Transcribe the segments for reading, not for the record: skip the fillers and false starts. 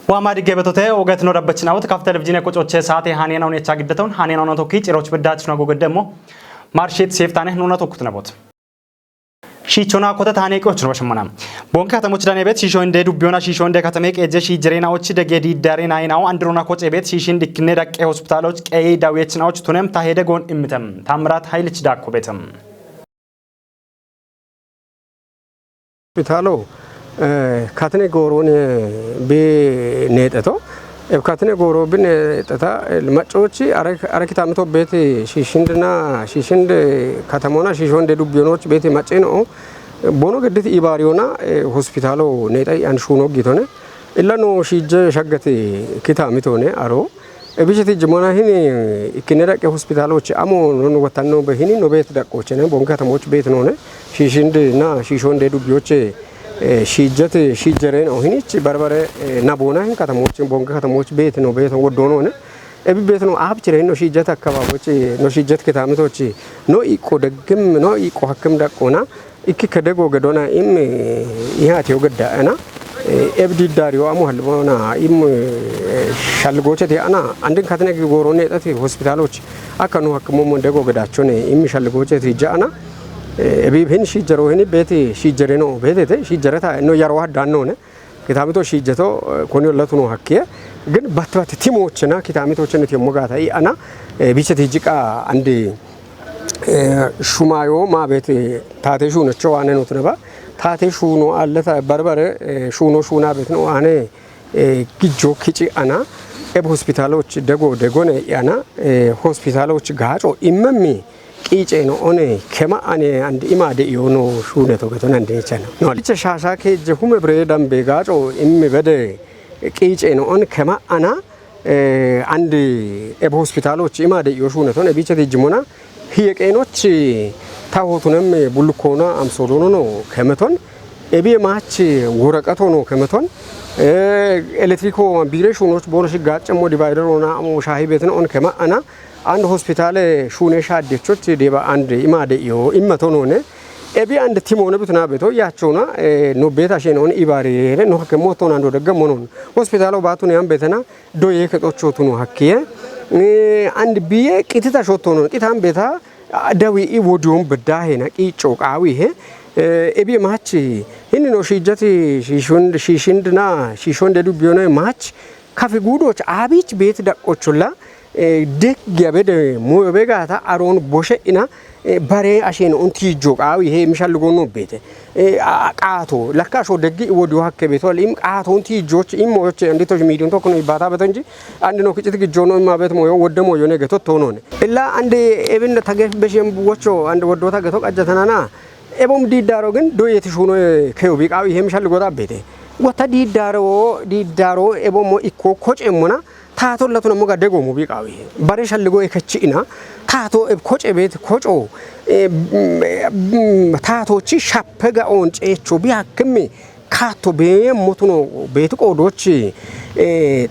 وامادي جبتوته وقت نور بچناوت كاف تلفزيون كوچوچ ساعه هانينا ونيچا گدتون هانينا نو توكي چيروچ بداچ نو گدمو مارشيت سيفتانه نو توكت نبوت شيچونا كوتا تاني كوچ نو بشمنا بون كاتموچ داني بيت شيشو انده دوبيونا شيشو انده كاتميك اجه شي جريناوچ دگدي دارينايناو اندرونا كوچ بيت شيشين دكنه دق هوسبيتالوچ قي داويچناوچ تونم تاهيده گون امتم تامرات هايلچ داكو بيتم هوسبيتالو كاتني غورون بي نيتاتو كاتني غورو بن تتا المچوچي اركيتامتو بيت شيشند كاتمونا شيشوند دوبيونوچ بيت مچينو بونو گدت ايباريونا هوسبيتالو نيتاي انشونو گيتونه الا نو شيج شگتي كيتامتونه ارو ابيشتي جمونا هين كينرق هوسبيتالوچ امو نو وتانو بهين نو بيت دقوچنه بونكاتموچ بيت نونه شيشند نا شيشوند دوبيوچ شيجت شيجرين او هنيچ بربره نابونا هن كاتموچ بونك كاتموچ بيت نو بيت ودونو نه ابي بيت نو اب چرين نو شيجت اكبابوچ نو شيجت كتامتوچ نو ايكو دگم نو ايكو حكم دقونا اكي كدگو گدونا ام يهاتيو گدانا ابدي داريو امو حلبونا ام شالگوچتي انا اندن كاتنه گوروني تتي هوسبيتالوچ اكنو حكمو مندگو گداچونه ام شالگوچتي جانا ابي بين شيجرو هني بيتي شيجرينو بيتي شيجرتا انو ياروا دانونه كتامتو شيجتو كونيو لتونو حكيه ግን ባትባት ቲሞችና ኪታሚቶችን ተሞጋታ አና ቢቸት ጅቃ አንዲ ሹማዮ ማቤት ታቴሹ ነቸው አነ ነው ተነባ ታቴሹ ነው አለታ በርበረ ሹኖ ሹና ቤት ነው አነ ግጆ ኪጪ አና ኤብ ሆስፒታሎች ደጎነ ያና ሆስፒታሎች ጋጮ ኢመሚ ቂጬ ነው ኦኔ ከማ አኔ አንድ ኢማደ ይሆኖ ሹነቶ ገተና እንደቻለ ነው ልቸ ሻሻ ከጀ ሁመ ብሬዳም ቤጋጮ ኢም በደ ቂጬ ነው ኦን ከማ አና አንድ ኤብ ሆስፒታሎች ኢማደ ይሾነቶ ነው ቢቸ ተጅሞና ህየቀኖች ታሆቱንም ቡልኮና አምሶሎኖ ነው ከመቶን ኤቢ ማች ወረቀቶ ነው ከመቶን ኤሌክትሪኮ ቢሬሽኖች ቦርሽ ጋጨሞ ዲቫይደር ሆና አሞ ሻሂ ቤት ነው ኦን ከማ አና አንድ ሆስፒታል ሹኔሻ አደቾች ዴባ አንድ ኢማደ ይዮ ኢመቶ ነውነ ኤቢ አንድ ቲሞነ ብትና ቤቶ ያቸውና ኖ ቤታሽ ነው ኢባሪ ነው ከሞቶና አንዶ ደገሞ ነው ሆስፒታሉ ባቱን ያን ቤተና ዶዬ ከጦቾቱ ነው ሐኪየ አንድ ቢየ ቂትታ ሾቶ ነው ቂታን ቤታ ዳዊ ኢቦዲዮም በዳሄና ቂጮ ቃዊ ይሄ ኤቢ ማች ይሄን ነው ሽጀት ሽሽንድና ሽሾንደ ዱቢዮነ ማች ካፌ ጉዶች አቢች ቤት ደቆቹላ ደግ ያበደ ሞበጋታ አሮን ቦሸኢና ባሬ አሸን ኡንቲ ጆቃው ይሄ የሚሻልጎ ነው ቤት ቃቶ ለካሾ ደግ ወዲው ሀከ ቤት ወልም ቃቶ ኡንቲ ጆች ኢሞች እንዴቶች ሚዲዮን ተኮ ነው ይባታ በተንጂ አንድ ነው ክጭት ግጆ ነው ማበት ሞዮ ወደሞ የሆነ ገቶ ተሆኖ ነው እላ አንድ ኤብን ተገፍ በሸም ወቾ አንድ ወዶታ ገቶ ቀጀተናና ኤቦም ዲዳሮ ግን ዶየት ሹኖ ከዩ ቢቃው ይሄ የሚሻልጎ ዳ ቤት ወታ ዲዳሮ ኤቦም ኢኮ ኮጨሙና ታቶ ለቱ ነው ጋር ደጎሙ ቢቃው ይሄ ባሬሻልጎ የከቺና ታቶ ኮጨ ቤት ኮጮ ታቶቺ ሻፐጋውን ጨቾ ቢያክም ካቶ በሞቱ ነው ቤት ቆዶች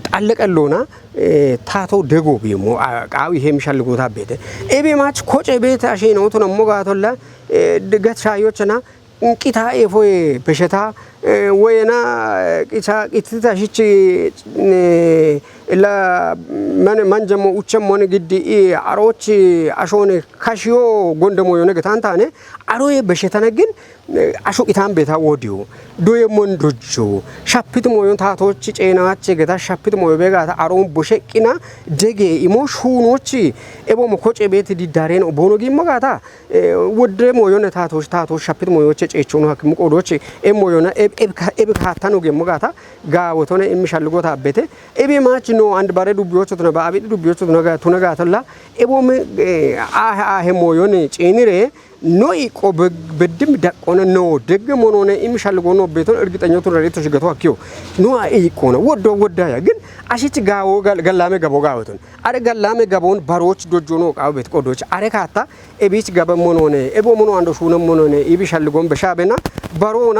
ጣለቀሎና ታቶ ደጎ ቢሞ ቃው ይሄ የሚሻልጎታ ቤት ኤቤ ማች ኮጨ ቤት አሸ ነው ቱ ነው ጋቶላ ድገት ሻዮችና ቂታ ኤፎይ በሸታ ወይና ቂታ ቂትታሽቺ ላ ማንጀሞ ኡቸሞን ግዲ አሮች አሾን ካሽዮ ጎንደሞ የሆነ ገታንታኔ አሮዬ በሸታነ ግን አሾ ቂታን ቤታ ወዲዮ ዶየሞን ዶጆ ሻፒት ሞዮን ታቶች ጨናች ገታ ሻፒት ሞዮ በጋታ አሮን ቦሸቂና ደጌ ኢሞ ሹኖች ኤቦ መኮጨ ቤት ዲዳሬ ነው ቦኖ ጊሞ ጋታ ወደ ሞዮን ታቶች ሻፒት ሞዮች ጨቾ ነው ሀክም ቆዶች ኤሞዮና ኤብ ካታ ነው ጊሞ ጋታ ጋወቶነ የሚሻልጎታ ቤቴ ኤቤ ማች ነው አንድ ባሬ ዱቢዮቹ ነው ባአቢ ዱቢዮቹ ነው ጋር ቱነጋተላ ኤቦም አሄ ሞዮን ጨኒሬ ኖይ ቆብ በድም ዳቆነ ነው ደግሞ ነው የሚሻልጎ ነው ቤቶን እርግጠኛው ተረሪቶ ሽገቱ አኪዮ ነው አይቆ ነው ወዳያ ግን አሽች ጋው ገላሜ ገቦ ጋውቱን አረ ገላሜ ገቦን ባሮች ዶጆ ነው ቃው ቤት ቆዶች አረ ካታ ኤቢች ገበሞ ነው ኤቦ ሞኖ አንዶ ሹነሞ ነው ይብሻልጎን በሻበና ባሮና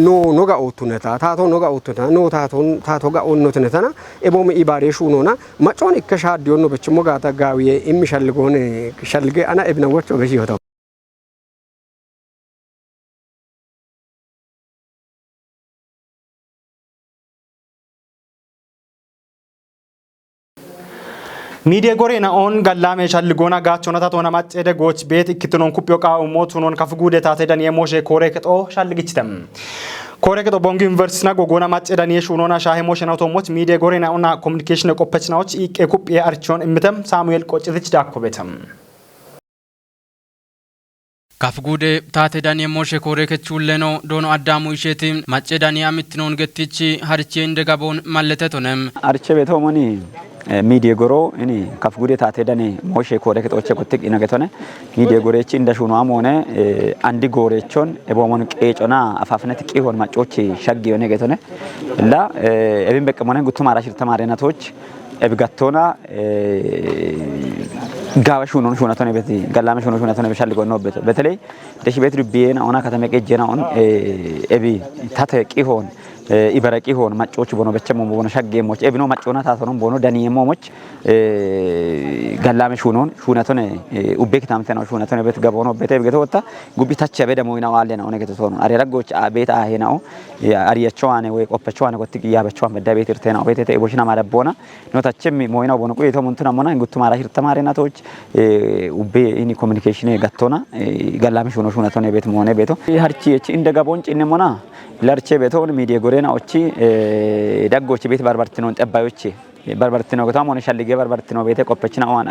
ኖ ጋውቱነታ ታቶ ኖ ጋውቱታ ኖ ታቶ ጋውኑትነታና ኤቦም ኢባሬ ሹኖና ማጮን ይከሻዲዮ ነው በችሞ ጋታ ጋዊየ የሚሻልጎን ሻልገ አና ኤብነወቾ በሺ ሚዲያ ጎሬና ኦን ጋላሜ ሻልጎና ጋቾና ታቶና ማጨደ ጎች ቤት ኢክትኖን ኩጵዮቃ ሞቱኖን ከፍጉደ ታተዳን የሞሼ ኮሬክጦ ሻልግችተም ኮሬክጦ ቦንግ ዩኒቨርሲቲና ጎጎና ማጨዳን የሹኖና ሻሄ ሞሽና ቶሞች ሚዲያ ጎሬና ኦና ኮሙኒኬሽን ቆፐችናዎች ኢቄ ኩጵ የአርቾን እምተም ሳሙኤል ቆጭትች ዳኮቤተም ካፍጉዴ ታተዳን የሞሼ ኮሬከቹለኖ ዶኖ አዳሙ ይሸቲ ማጨዳን ያምትኖን ገትቺ ሀርቼ እንደጋቦን ማለተቶነም አርቼ ቤቶሞኒ ሚዲያ ጎሮ እኔ ካፍጉዴ ታተዳን ሞሼ ኮሬከጦቼ ኩትቅ ይነገቶነ ሚዲያ ጎሬቺ እንደሹኖ አሞነ አንዲ ጎሬቾን ኤቦሞን ቄጮና አፋፍነት ቂሆን ማጮች ሸግ የሆነ ገቶነ ላ ኤብን በቀሞነ ጉቱ ማራሽር ተማሪናቶች ኤብጋቶና ጋባሹ ነው ሹናቶነ ቤት ጋላመ ሹናቶነ በሻል ጎኖ ቤት በተለይ ደሽ ቤት ሩቢየና ኦና ከተመቀጀና ኦን ኤቢ ታተቂ ሆን ኢበረቂ ሆን ማጮች ቦኖ በቸሞ ቦኖ ሻገሞች ኤብኖ ማጮና ታቶኖ ቦኖ ዳኒየሞች ጋላመ ሹናቶነ ኡቤክ ታምተና ሹናቶነ ቤት ጋቦኖ ቤት ቤገቶታ ጉቢታቸ በደሞ ይናው አለና ኦነ ገተቶኑ አሬራጎች ቤት አሄናው አሪያቸዋነ ወይ ቆፈቸዋነ ወጥቂ ያበቸዋን በዳ ቤት እርተናው ቤት ተይቦሽና ማለቦና ኖታቸም ሞይናው ቦኖ ቆይቶ ሙንቱና ሞና እንጉቱ ማራሽር ተማሪናቶች ኡቤ ኢኒ ኮሙኒኬሽን ጋቶና ጋላመ ሹናቶነ ቤት ሞነ ቤቶ ሀርቺ እንደጋቦን ጭነሞና ለርቼ ቤቶን ሚዲያ ጎሬና ኦቺ ዳጎች ቤት ባርባርቲኖን ጠባዮች ባርባርቲኖ ገታም ሆነ ሻልጌ ባርባርቲኖ ቤት ቆፈችና ኦን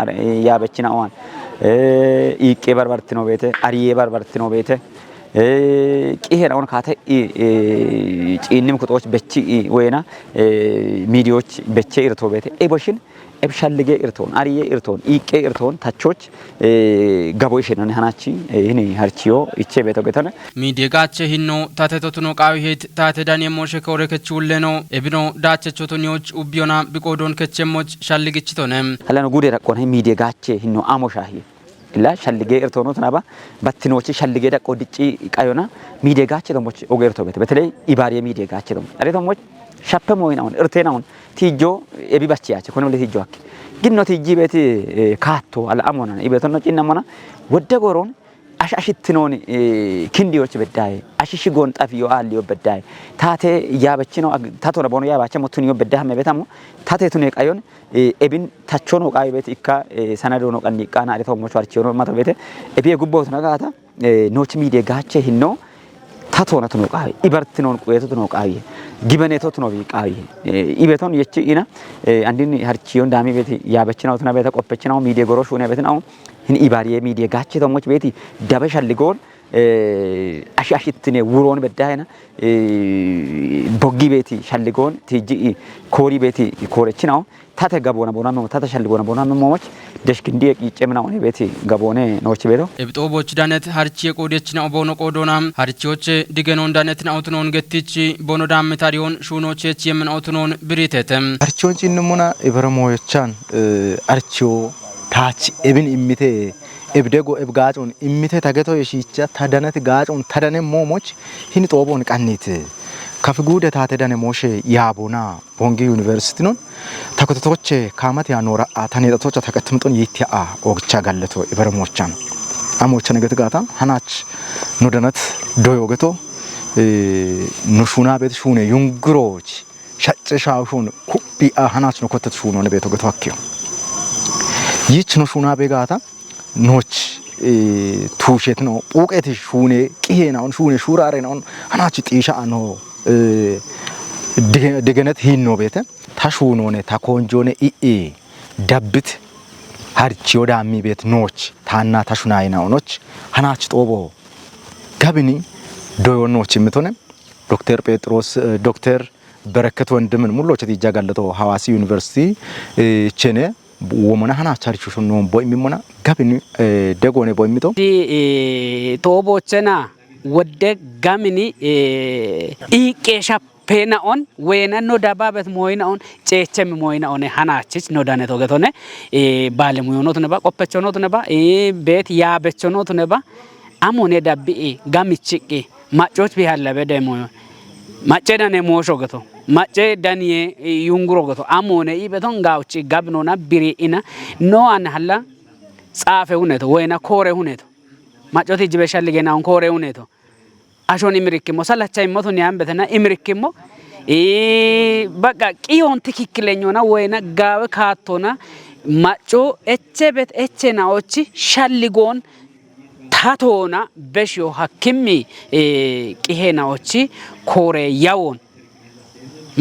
ያበችና ኦን ኢቄ ባርባርቲኖ ቤት አሪዬ ባርባርቲኖ ቤት ቂሄራውን ካተ ጪንም ቁጦች በቺ ወይና ሚዲያዎች በቺ ኢርቶ ቤት ኤቦሽን ኤብሻልጌ ኢርቶን አሪዬ ኢርቶን ኢቄ ኢርቶን ታቾች ጋቦይሽነን ሃናቺ ይሄኔ ሀርቺዮ ኢቼ ቤቶ ገተነ ሚዲያ ጋቸ ሂኖ ታተቶቱኖ ቃዊሄት ታተዳን የሞሼ ኮሬከቹለኖ ኤብኖ ዳቸቾቶኒዎች ኡቢዮና ቢቆዶን ከቸሞች ሻልግችቶነም አላኖ ጉዴ ረቆነ ሚዲያ ጋቸ ሂኖ አሞሻሂ ኢላ ሻልጌ ኢርቶኖ ተናባ ባትኖች ሻልጌ ዳቆ ድጪ ቃዮና ሚዲያ ጋቸ ደሞች ኦገርቶ ቤት በተለይ ኢባሪ ሚዲያ ጋቸ ደሞ አሬቶሞች ሻፐም ወይናውን እርቴናውን ቲጆ ኤቢባቺያቸ ኮነ ለቲጆ አክ ግን ነው ቲጂ ቤት ካቶ አልአሞና ኢቤቶን ነው ጭነሞና ወደ ጎሮን አሽሽትኖን ኪንዲዎች በዳይ አሽሽጎን ጣፊዮ አልዮ በዳይ ታቴ ያበች ነው ታቶ ነው ቦኖ ያባቸ ሞቱኒዮ በዳህ መቤታሞ ታቴቱን የቃዮን ኤቢን ታቾ ነው ቃይ ቤት ኢካ ሰነዶ ነው ቀን ይቃና አሪቶ ሞቹ አርቺዮ ነው ማቶ ቤት ኤቢ ጉቦት ነጋታ ኖች ሚዲያ ጋቸ ሂኖ ታቶነት ነው ቃይ ኢበርትኖን ቆየቱት ነው ቃይ ጊበኔቶት ነው ቢቃይ ኢቤቶን የቺ ኢና አንዲን ሀርቺዮን ዳሚ ቤት ያበችናው ተና ቤት ቆፈችናው ሚዲያ ጎሮሽ ሆነ ቤት ነው ህን ኢባሪ ሚዲያ ጋቸ ተሞች ቤት ዳበሻልጎን አሻሽትኔ ውሮን በዳይና ቦጊ ቤት ሻልጎን ቲጂ ኮሪ ቤት ኮረችናው ታተ ጋቦና ቦና ነው ታተ ሻልጎና ቦና መሞች ደሽክንዲ ይጨምናው ነው ቤት ጋቦኔ ነውች ቤቶ ኤብጦቦች ዳነት ሀርቺ የቆደችና ቦኖ ቆዶናም ሀርቺዎች ዲገኖ ዳነት ናውትኖን ገትቺ ቦኖ ዳም ታሪዮን ሹኖቼች የምናውትኖን ብሪተተም ሀርቺውን ጭንሙና ኢብረሞዮቻን አርቺዮ ታች ኤብን ኢሚቴ ኤብደጎ ኤብጋጮን ኢሚቴ ታገቶ የሺቻ ታዳነት ጋጮን ታዳነ ሞሞች ሂን ጦቦን ቀኒት ከፍጉደ ታተዳነ ሞሼ ያቦና ቦንጊ ዩኒቨርሲቲ ነው ተከተቶች ካመት ያኖራ ታኔጣቶች ተከትምጡን ይትያ ኦግቻ ጋለቶ ኢብረሞቻን አሞች ነገት ጋታ ሃናች ኖደነት ዶዮ ገቶ ኑሹና ቤት ሹኔ ዩንግሮች ሸጭሻሹን ኩቢአ ሃናች ነው ኮተት ሹኖ ነው ቤቶ ገቶ አኪዮ ይች ኑሹና ቤጋታ ኖች ቱሼት ነው ኡቄት ሹኔ ቂሄናውን ሹኔ ሹራሬናውን ሃናች ጢሻ ነው ደገነት ሂኖ ቤተ ታሹኖኔ ታኮንጆኔ ኢኢ ዳብት ሀርቺዮ ዳሚ ቤት ኖች ታና ታሹናይናውኖች ሃናች ጦቦ ጋብኒ ዶዮኖች ምቶነ ዶክተር ጴጥሮስ ዶክተር በረከት ወንድምን ሙሎች ተይጃጋለቶ ሐዋሲ ዩኒቨርሲቲ ቸኔ ወመና ሃናች ሀርቺዮ ነው ቦይሚሞና ጋብኒ ደጎኔ ቦይሚቶ ቶቦቸና ወደ ጋምኒ ኢቄሻ ፔናኦን ወይናኖ ዳባበት ሞይናኦን ጨቸም ሞይናኦን ሃናችች ኖዳነቶ ገቶነ ባለሙዮኖት ነባ ቆፈቾኖት ነባ ቤት ያበቾኖት ነባ አሞኔ ዳቢ ጋምቺቂ ማጮች ቢያለበ ደሞ ማጨዳኔ ሞሾ ገቶ ማጨ ዳኒዬ ዩንግሮ ገቶ አሞኔ ኢበቶን ጋውቺ ጋብኖና ቢሪኢና ኖ አንሐላ ጻፈ ሁኔቶ ወይና ኮሬ ሁኔቶ ማጮት ይጅበሻል ገናውን ኮሬ ሁኔቶ አሾን ኢምሪክሞ ሰላቻ ይሞቱን ያን በተና ኢምሪክሞ በቃ ቂዮን ትክክለኛና ወይና ጋብ ካቶና ማጮ ኤቼበት ኤቼናዎች ሻልጎን ታቶና በሽዮ ሐኪሚ ቂሄናዎች ኮሬ ያውን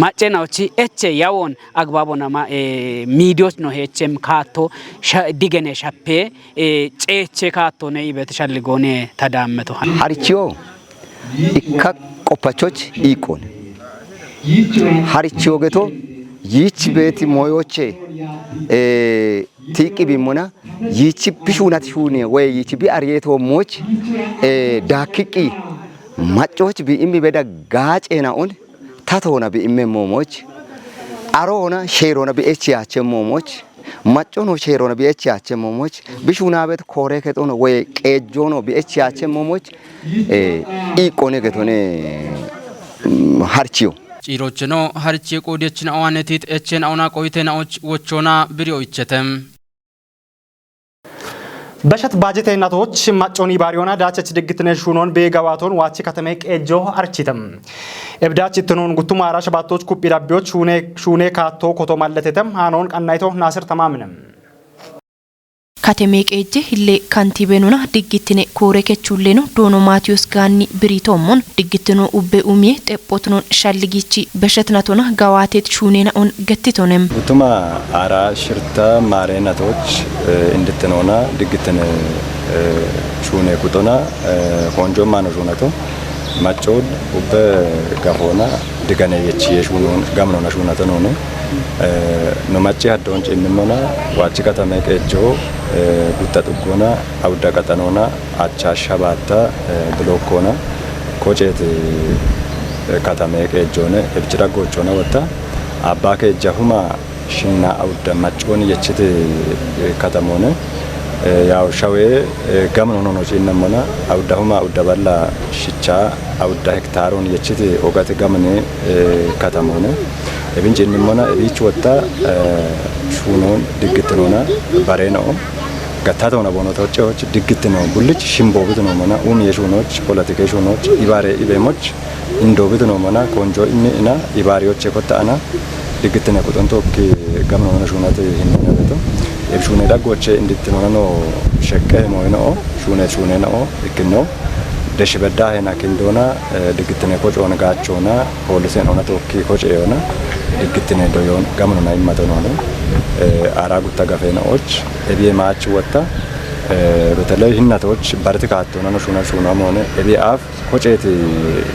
ማጨናዎች ኤቼ ያውን አግባቦና ሚዲዮች ነው ሄቼም ካቶ ዲገኔ ሻፔ ጨቼ ካቶ ነው ይበት ሻልጎኔ ተዳመቶ ሀሪቺዮ ኢካ ቆፓቾች ኢቆን ሀሪቺዮ ገቶ ይች ቤት ሞዮቼ ቲቂ ቢሞና ይች ቢሹናት ሹኔ ወይ ይች ቢአርየቶ ሞች ዳክቂ ማጮች ቢኢሚ በዳ ጋጬናኡን ታቶና ቢኢሜ ሞሞች አሮና ሼሮና ቢኤችያቸ ሞሞች ማጮኖ ሼሮና ቢኤችያቸ ሞሞች ቢሹና ቤት ኮሬ ከቶነ ወይ ቄጆኖ ቢኤችያቸ ሞሞች ኢቆኔ ገቶኔ ሀርቺዮ ጭሮችኖ ሀርቺ ቆዴችን አዋነቲት ኤችን አውና ቆይቴናዎች ወቾና ብሪዮ ይቸተም በሸት ባጀት አይነቶች ማጮኒ ባሪዮና ዳቸች ድግትነ ሹኖን በገባቶን ዋቺ ከተማ ቀጆ አርቺተም እብዳችትኖን ጉቱማ አራሽ ባቶች ኩጲ ዳቢዎች ሹኔ ካቶ ኮቶ ማለተተም ሃኖን ቀናይቶ ናስር ተማምነም ከተሜ ቀጄ ሂሌ ካንቲቤኑና ድግትነ ኮሬከቹሌኖ ዶኖ ማቲዮስ ጋኒ ብሪቶሞን ድግትኖ ኡቤ ኡሚዬ ጤጶትኖን ሻልጊቺ በሸትናቶና ጋዋቴት ሹኔና ኦን ገቲቶነም ጉቱማ አራ ሽርታ ማሬናቶች እንድትኖና ድግትነ ሹኔ ኩቶና ኮንጆማ ነው ሹነቶ ማጮል ኡበ ጋፎና ድገነ የቺ የሹኑን ጋምኖና ሹነቶ ነው no machi haddon cinnimona wachi katame qejo gutta duggona awda qatanona acha shabatta blokona koceet katame qejone ebchira gochona wata abba kejahuma shinna awda machoni yechite katamone yaw shawe gamno no cinnimona awdahuma awda balla shicha awda hektaron yechite ogate gamne katamone ebinchi nimona ebichi wata shunon digitnona bareno gatatona bonotochoch digitno bullich shimbobitno mona yeshunoch politikeeshunoch ibare ibemoch indobitno mona konjo ina ibarioche kotana digitne kutontoki gamno shunate hinnebeto ebshune dagoche inditnona no shekke moyno shune no ikno ደሽበዳ ሄና ክንዶና ድግትነ ቆጮና ጋቾና ፖሊስን ሆነ ቶኪ ቆጨዮና ድግትነ ዶዮን ጋምኖና ይማተው ነው አራጉታ ጋፈናዎች እቢማች ወጣ በተለይ ህናቶች ባርትካቶና ነው ሹና ሆነ እቢአፍ ቆጨት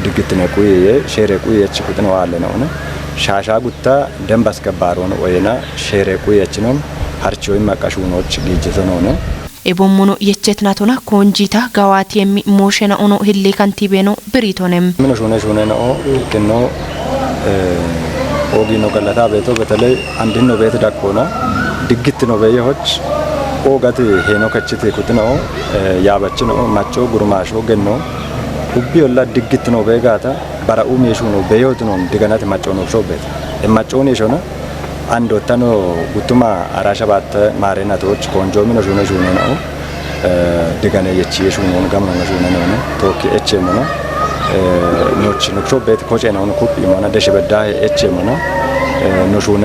ድግትነ ቁዬ ሼሬ ቁዬች ቁጥነው አለ ነው ሻሻ ጉታ ደንብ አስከባሪ ነው ወይና ሼሬ ቁዬች ነው ሀርቾይ ማቃሹኖች ሊጅቶ ነው ኤቦሞኖ የቸትናቶና ኮንጂታ ጋዋቲ የሚ ሞሸና ኦኖ ሂሌ ካንቲቤኖ ብሪቶነም ምን ሹነ ነው ከኖ ኦጊኖ ከላታ ቤቶ በተለይ አንድን ነው ቤት ዳቆና ድግት ነው በየሆች ኦጋት ሄኖ ከችቴ ኩትነው ያባች ነው ማቾ ጉርማሾ ገኖ ኡቢዮላ ድግት ነው በጋታ ባራኡም የሹ ነው በየሆት ነው ድገናት ማቾ ነው ሾበት የማቾን የሾና አንድ ወጣኖ ጉቱማ አራሻባት ማሬናቶች ቆንጆ ምን ሹነ ነው ድገነ የቺ የሹኖን ጋምኖ ሹነ ነው ቶኪ ኤች ሞና ኖች ኖክሾ ቤት ኮቼ ነው ኩፕ ሞና ደሽበዳ ኤች ሞና ኖሹነ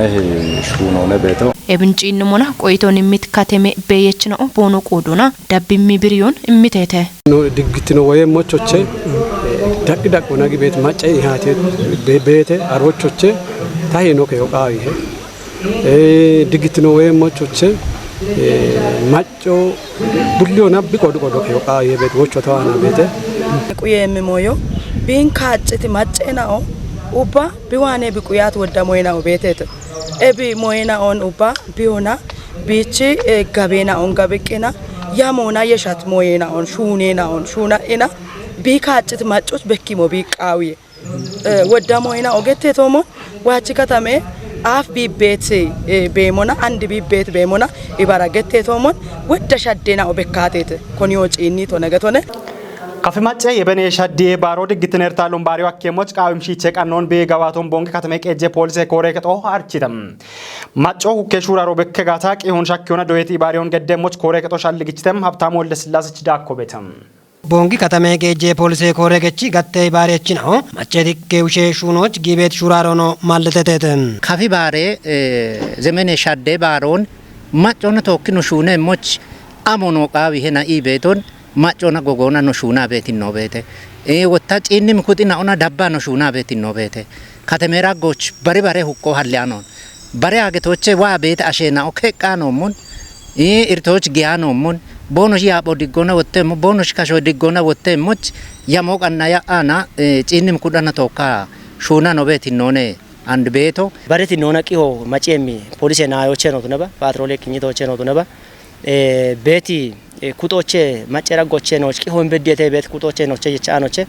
ሹኖነ ቤቶ ኤብንጪን ሞና ቆይቶን ሚት ካቴሜ በየች ነው ቦኖ ቆዶና ዳብሚ ብሪዮን እሚቴተ ነው ድግት ነው ወይ ሞቾቼ ዳቅ ወናጊ ቤት ማጨ ይሃቴ ቤቴ አሮቾቼ ታሄ ነው ከዮቃው ይሄ ድግት ነው ወይ ሞቾቼ ማጮ ቡሊዮና ቢቆድ ከዮቃው ይሄ ቤት ወቾ ተዋና ቤቴ ቁየም ሞዮ ቢን ካጭት ማጨናኦ ኡባ ቢዋኔ ቢቁያት ወዳ ሞይናኦ ቤቴት ኤቢ ሞይናኦን ኡባ ቢዮና ቢቺ ጋቤና ኦን ጋበቂና ያሞና የሻት ሞይናኦን ሹኔናኦን ሹና ኢና ቢካጭት ማጮች በኪሞ ቢቃዊ ወዳ ሞይና ኦገቴ ቶሞ ዋቺ ከተሜ አፍ ቢቤት ቤሞና አንድ ቢቤት ቤሞና ይባራ ገቴ ቶሞን ወዳ ሻዴና ኦበካቴት ኮኒዮጪ ኒቶ ነገቶነ ከፍማጨ የበኔ ሻዴ ባሮ ድግትነ ኤርታሎን ባሪው አኬሞች ቃውም ሺቼ ቀኖን በገባቶን ቦንግ ከተሜ ቀጄ ፖሊስ ኮሬ ከጦ አርቺተም ማጮ ከሹራሮ በከጋታ ቂሆን ሻኪዮና ዶየቲ ባሪውን ገደሞች ኮሬ ከጦ ሻልግችተም ሀብታሙ ወልደ ስላሴች ዳኮ ቤተም ቦንጊ ከተሜ ቀጄ ፖሊስ ኮሬ ገቺ ገቴ ባሪያች ነው ማጨዲ ከውሼ ሹኖች ጊቤት ሹራሮ ነው ማለተተተም ካፊ ባሬ ዘመኔ ሻዴ ባሮን maccona tokkino shuune moch amono qaawi hena ibeton maccona gogona no shuuna beetin no beete wotta cinni mikutina ona dabba no shuuna beetin no beete katemera goch bari bare hukko halyanon bare agetoche wa beete ashena okeqqano mon irtoch giano mon bonosh yaabo diggona wotte bonosh kasho diggona wotte moch yamo qanna ya ana cinni mikudana tokka shuuna no beetin none and beeto bareti nona qiho macemi police na yoche no tunaba patrol kinyi toche no tunaba beeti kutoche macera goche no qiho mbedete beet kutoche no che chaanoche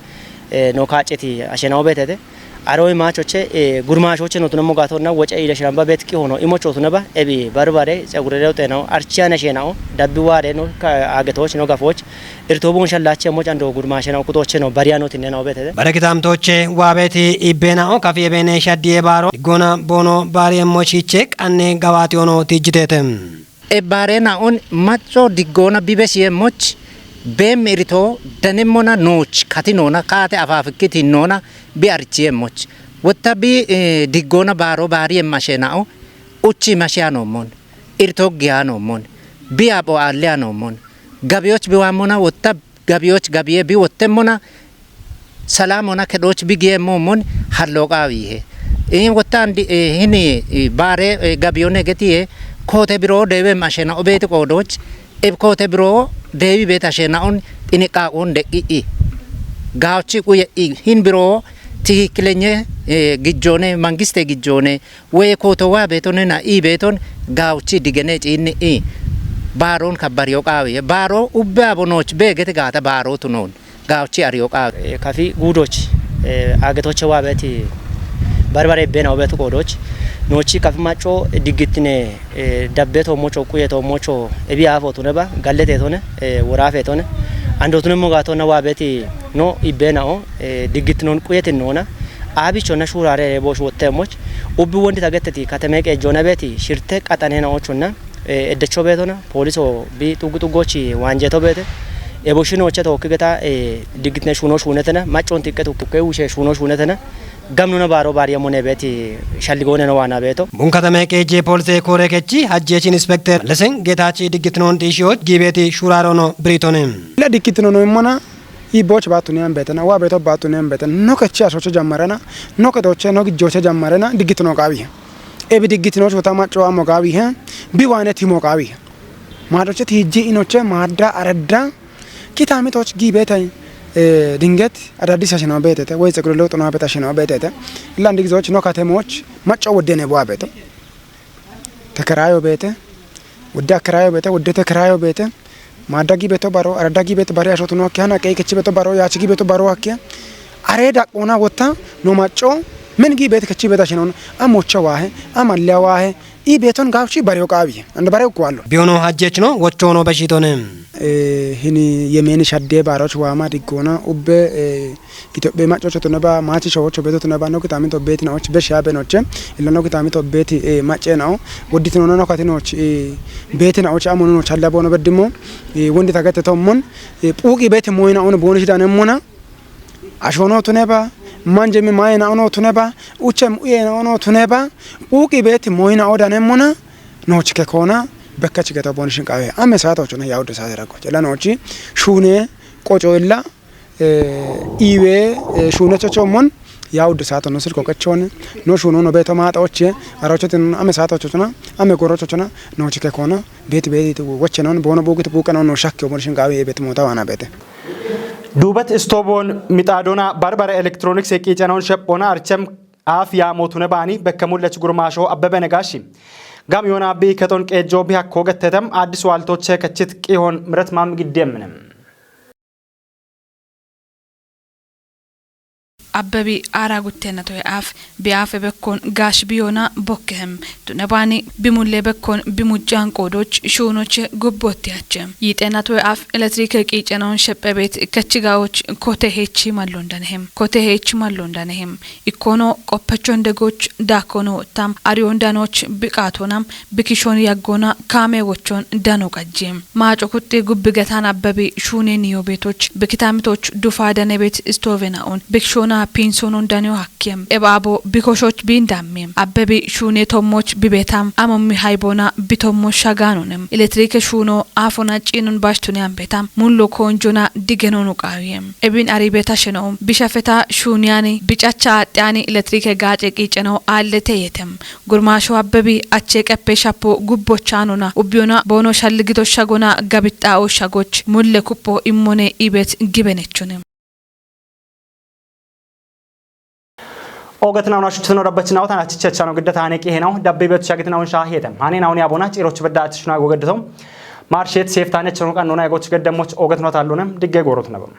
no kaaceti ashena beetete aroy maachoche gurmaashoche no tunamo gaatona woce ile shiramba beet qiho no imocho tunaba ebi barbare tsagurere teno archiana shenao dabbi ware no agetoch no gafoch irtobon shallache mo cando gurmaashe no kutoche no bariano tineno beetete በረክታምቶቼ ዋቤቲ ኢቤናኦ ካፊ የቤኔ ሻዲዬ ባሮ ጎና ቦኖ ባሪ ሞቺቼ ቀኔ ጋዋቲ ሆኖ ትጅቴተም ebarena on macho digona bibesi moch bem irito danemona noch katinona kate afafikiti nona bi archie moch wotta bi digona baro bari emashenao uchi mashano mon irito giano mon bi abo aliano mon gabioch bi wamona wotta gabioch gabiye bi wottemona salamona kedoch bi gemo mon halloqawihe wotta andi hini bare gabione getiye kote biro dewe mashena obete kodoch eb kote biro dewi beta shena on inika on de i gauchi ku hin biro tiklenye gijone mangiste gijone we koto wa betone na i beton gauchi digene inni i baron kabariyo qawe baro ubba bonoch begete gata baro tunon gauchi ariyo qawe kafi gudoch agetoche wa beti barbare bena obetu kodoch nochi kafi macho digitine dabbeto mocho kuyeto mocho ebi afoto neba gallete tone worafe tone andotune mogato na wabeti no ibena o digitinon kuyete nona abicho na shurare bosh wotte moch ubbi wondi tageteti katemeke jona beti shirte qatane na ochuna eddecho betona poliso bi tugutu gochi wanjeto bete eboshino ocheto kigeta digitne shuno shunetena machon tiketu tuke ushe shuno shunetena gamnuna baro bari amone beti shalligone no wana beto ቡንከተሜቄ ጄ ፖሊሴ ኮሬከቺ ሀጄች ኢንስፔክተር ለሰን ጌታቺ ዲግትኖን ዲሺዎች ጊቤቲ ሹራሮ ነው ብሪቶንም ለዲግትኖ ነው ማና ይቦች ባቱኒያን በተና ዋ ቤቶ ባቱኒያን በተና ኖ ከቺ አሶቸ ጀመረና ኖ ከዶቸ ኖ ግጆቸ ጀመረና ዲግትኖ ቃቢ ኤቢ ዲግትኖች ወታማጨዋ ሞቃቢ ቢዋነት ይሞቃቢ ማዶቸ ቲጂ ኢኖቸ ማዳ አረዳ ኪታሚቶች ጊቤታይ ድንገት አዳዲስ አሽናው ቤተተ ወይ ፀጉር ለውጥ ነው አበታ አሽናው ቤተተ ለአንድ ጊዜዎች ነው ከተሞች ማጫው ወደነ ቧ ቤተ ተከራዮ ቤተ ወደ አከራዮ ቤተ ወደ ተከራዮ ቤተ ማዳጊ ቤቶ ባሮ አረዳጊ ቤት ባሪ አሾቱ ነው ካና ቀይ ከቺ ቤቶ ባሮ ያቺ ቤቶ ባሮ አኪያ አሬዳ ቆና ወታ ነው ማጫው ምን ጊ ቤት ከቺ ቤት አሽናው አሞቻ ዋሄ አማሊያ ዋሄ ኢ ቤቶን ጋውቺ ባሪው ቃቢ እንደ ባሪው ቋሉ ቢሆኑ ሀጀች ነው ወቾ ነው በሺቶንም ህኒ የሜን ሻዴ ባሮች ዋማ ዲጎና ኡበ ኢትዮጵያ ማጮቾ ነባ ማቺ ሾቾ ቤቶት ነባ ነው ከታሚቶ ቤት ናዎች በሻበ ነዎች ለነው ከታሚቶ ቤት ማጨ ነው ወዲት ነው ነው ካቲኖች ቤት ናዎች አሞኑ ነው ቻላቦ ነው በድሞ ወንዲ ታገተተው ሞን ፑቂ ቤት ሞይና ኦን ቦንሽ ዳነ ሞና አሾኖ ቱነባ ማንጀሚ ማይና ኦኖ ቱነባ ኡቸም ኡየና ኦኖ ቱነባ ፑቂ ቤት ሞይና ኦዳነ ሞና ኖች ከኮና በከች ገታ ቦንሽን ቃዌ አመ ሰዓታዎች ነው ያውደ ሰዓት ረቆች ለኖቺ ሹኔ ቆጮላ ኢዌ ሹነቾቾ ሞን ያውደ ሰዓት ነው ስልኮ ከቾን ኖ ሹኖ ነው ቤቶ ማጣዎች አራቾትን አመ ሰዓታዎች ነው አመ ጎሮቾች ነው ኖቺ ከኮና ቤት ቤት ወቸ ነው ቦኖ ቦግት ቡቀናው ነው ሻክ ቦንሽን ቃዌ ቤት ሞታ ዋና ቤት ዱበት ስቶቦን ሚጣዶና ባርባራ ኤሌክትሮኒክስ የቂጨናውን ሸጶና አርቸም አፍ ያሞቱነ ባኒ በከሙለች ጉርማሾ አበበ ነጋሺ ጋም ዮና ቢ ከቶን ቄጆ ቢያኮ ገተተም አዲስ ዋልቶች ከችት ቂሆን ምረት ማም ግደምንም አበቢ አራጉቴና ቶይ አፍ ቢያፈ በኮን ጋሽ ቢዮና ቦከህም ዱነባኒ ቢሙሌ በኮን ቢሙጃን ቆዶች ሹኖች ጉቦቲያቸ ይጤና ቶይ አፍ ኤሌክትሪክ ቂጨናውን ሸጰቤት ከችጋዎች ኮቴሄቺ ማሎንዳነህም ኢኮኖ ቆፐቾን ደጎች ዳኮኖ ወጣም አሪዮንዳኖች ብቃቶናም ብኪሾን ያጎና ካሜዎቾን ዳኖ ቀጂም ማጮኩቴ ጉብገታን አበቢ ሹኔ ኒዮ ቤቶች ብክታምቶች ዱፋ ደነ ቤት ስቶቬናውን ብክሾና ፒንሶኖን ዳኒዮ ሀኪም ኤባቦ ቢኮሾች ቢንዳሜም አበቢ ሹኔ ቶሞች ቢቤታም አሞሚ ሃይቦና ቢቶሞች ሻጋኑንም ኤሌክትሪክ ሹኖ አፎና ጪኑን ባሽቱኒያን ቤታም ሙሉ ኮንጆና ዲገኖኑ ቃዊም ኤቢን አሪቤታ ሽነው ቢሻፈታ ሹኒያኒ ቢጫቻ አጥያኒ ኤሌክትሪክ ጋጨ ቂጨነው አለተየተም ጉርማሾ አበቢ አቼ ቀፔ ሻፖ ጉቦቻኑና ኡቢዮና ቦኖ ሻልግቶ ሻጎና ጋቢጣው ሻጎች ሙለ ኩፖ ኢሞኔ ኢቤት ጊበነቹንም ኦገትና ናሽ ተኖረበችና ወታና ቸቻ ነው ግደታ አነቂ ሄናው ዳበይበት ሻግትና ወንሻ ሄተም ሃኔናውን ያቦና ጭሮች በዳትሽና ጎገደተው ማርሼት ሴፍታነች ነው ቀኖና ያጎች ገደሞች ኦገትኖት አሉንም ድገ ጎሮት ነበር